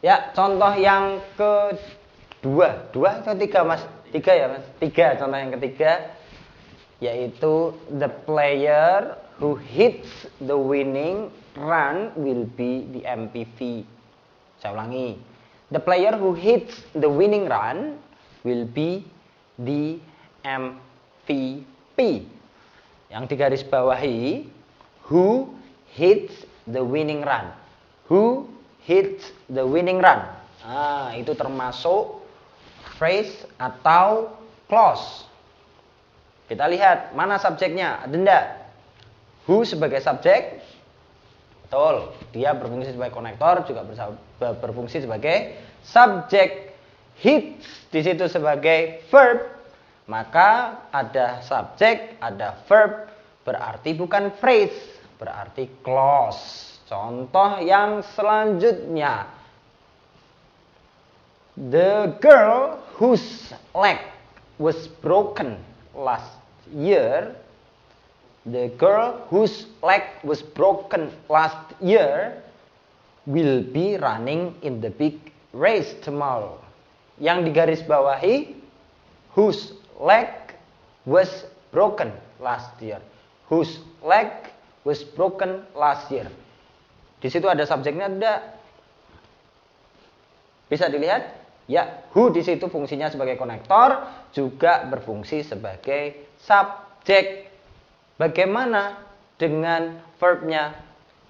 Ya, contoh yang kedua, dua atau tiga mas? Tiga ya mas? Tiga, contoh yang ketiga, yaitu the player who hits the winning run will be the MVP. Saya ulangi, the player who hits the winning run will be the MVP. Yang digarisbawahi, who hits the winning run. Who hits the winning run. Nah, itu termasuk phrase atau clause. Kita lihat mana subjeknya, ada enggak? Who sebagai subjek, betul. Dia berfungsi sebagai konektor, juga berfungsi sebagai subjek. Hits di situ sebagai verb. Maka ada subjek, ada verb, berarti bukan phrase, berarti clause. Contoh yang selanjutnya, the girl whose leg was broken last year, the girl whose leg was broken last year will be running in the big race tomorrow. Yang digarisbawahi, whose leg was broken last year. Whose leg was broken last year. Di situ ada subjeknya tidak? Bisa dilihat? Ya, who di situ fungsinya sebagai konektor, juga berfungsi sebagai subjek. Bagaimana dengan verbnya?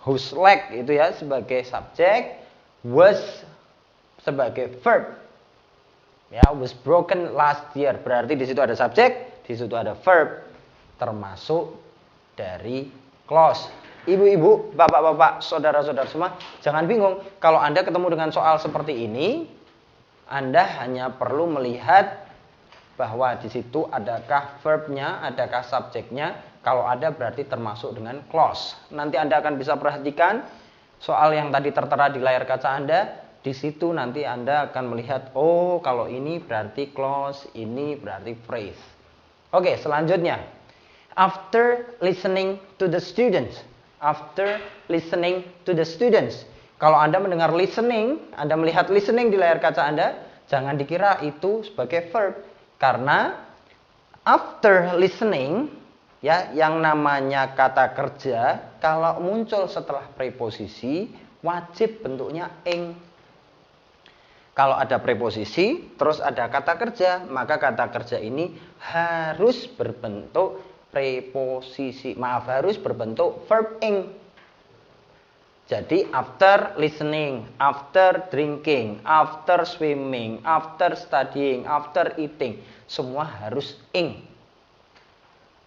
Whose leg itu ya sebagai subjek, was sebagai verb. Ya, was broken last year. Berarti di situ ada subjek, di situ ada verb, termasuk dari clause. Ibu-ibu, bapak-bapak, saudara-saudara semua, jangan bingung kalau Anda ketemu dengan soal seperti ini. Anda hanya perlu melihat bahwa di situ adakah verbnya, adakah subjeknya. Kalau ada berarti termasuk dengan clause. Nanti Anda akan bisa perhatikan soal yang tadi tertera di layar kaca Anda. Di situ nanti Anda akan melihat, oh kalau ini berarti clause, ini berarti phrase. Oke, selanjutnya. After listening to the students. After listening to the students. Kalau Anda mendengar listening, Anda melihat listening di layar kaca Anda, jangan dikira itu sebagai verb. Karena after listening, ya, yang namanya kata kerja, kalau muncul setelah preposisi, wajib bentuknya ing. Kalau ada preposisi, terus ada kata kerja, maka kata kerja ini harus berbentuk preposisi. Harus berbentuk verb ing. Jadi after listening, after drinking, after swimming, after studying, after eating, semua harus ing.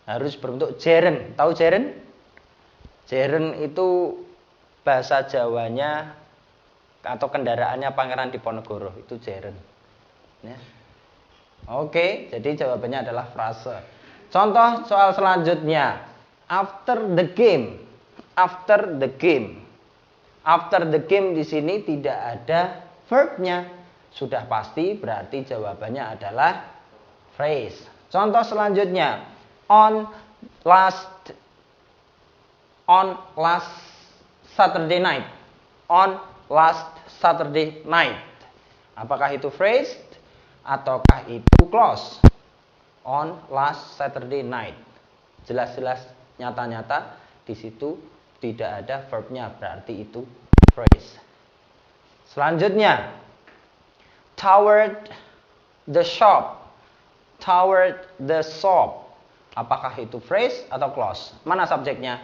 Harus berbentuk jeren. Tahu jeren? Jeren itu bahasa Jawanya atau kendaraannya Pangeran Diponegoro, itu jeren. Ya. Oke, jadi jawabannya adalah frase. Contoh soal selanjutnya, after the game. After the game. After the game di sini tidak ada verbnya. Sudah pasti berarti jawabannya adalah phrase. Contoh selanjutnya, on last Saturday night. On last Saturday night. Apakah itu phrase ataukah itu clause? On last Saturday night. Jelas-jelas nyata-nyata di situ tidak ada verbnya, berarti itu phrase. Selanjutnya, toward the shop. Toward the shop. Apakah itu phrase atau clause? Mana subjeknya?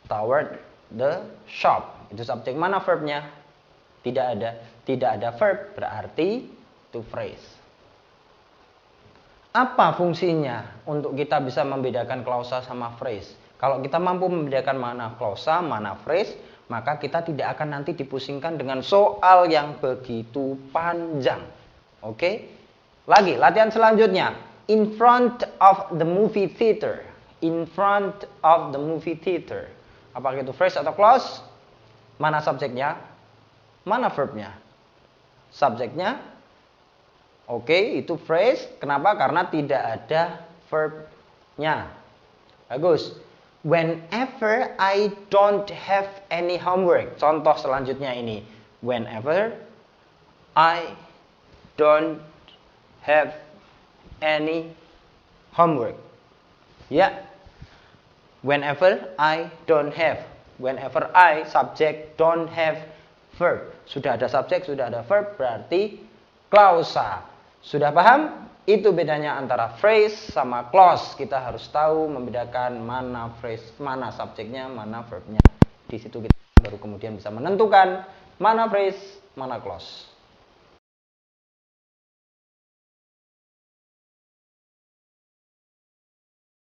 Toward the shop. Itu subjek, mana verbnya? Tidak ada. Tidak ada verb, berarti itu phrase. Apa fungsinya untuk kita bisa membedakan klausa sama phrase? Kalau kita mampu membedakan mana klausa, mana phrase, maka kita tidak akan nanti dipusingkan dengan soal yang begitu panjang. Oke? Lagi, latihan selanjutnya. In front of the movie theater. In front of the movie theater. Apakah itu phrase atau clause? Mana subjeknya? Mana verbnya? Subjeknya, oke, itu phrase. Kenapa? Karena tidak ada verbnya. Bagus. Whenever I don't have any homework. Contoh selanjutnya ini. whenever I don't have any homework. Ya, whenever I don't have. Whenever I, subjek, don't have, verb. Sudah ada subjek, sudah ada verb, berarti klausa. Sudah paham? Itu bedanya antara phrase sama clause. Kita harus tahu membedakan mana phrase, mana subjeknya, mana verbnya. Di situ kita baru kemudian bisa menentukan mana phrase, mana clause.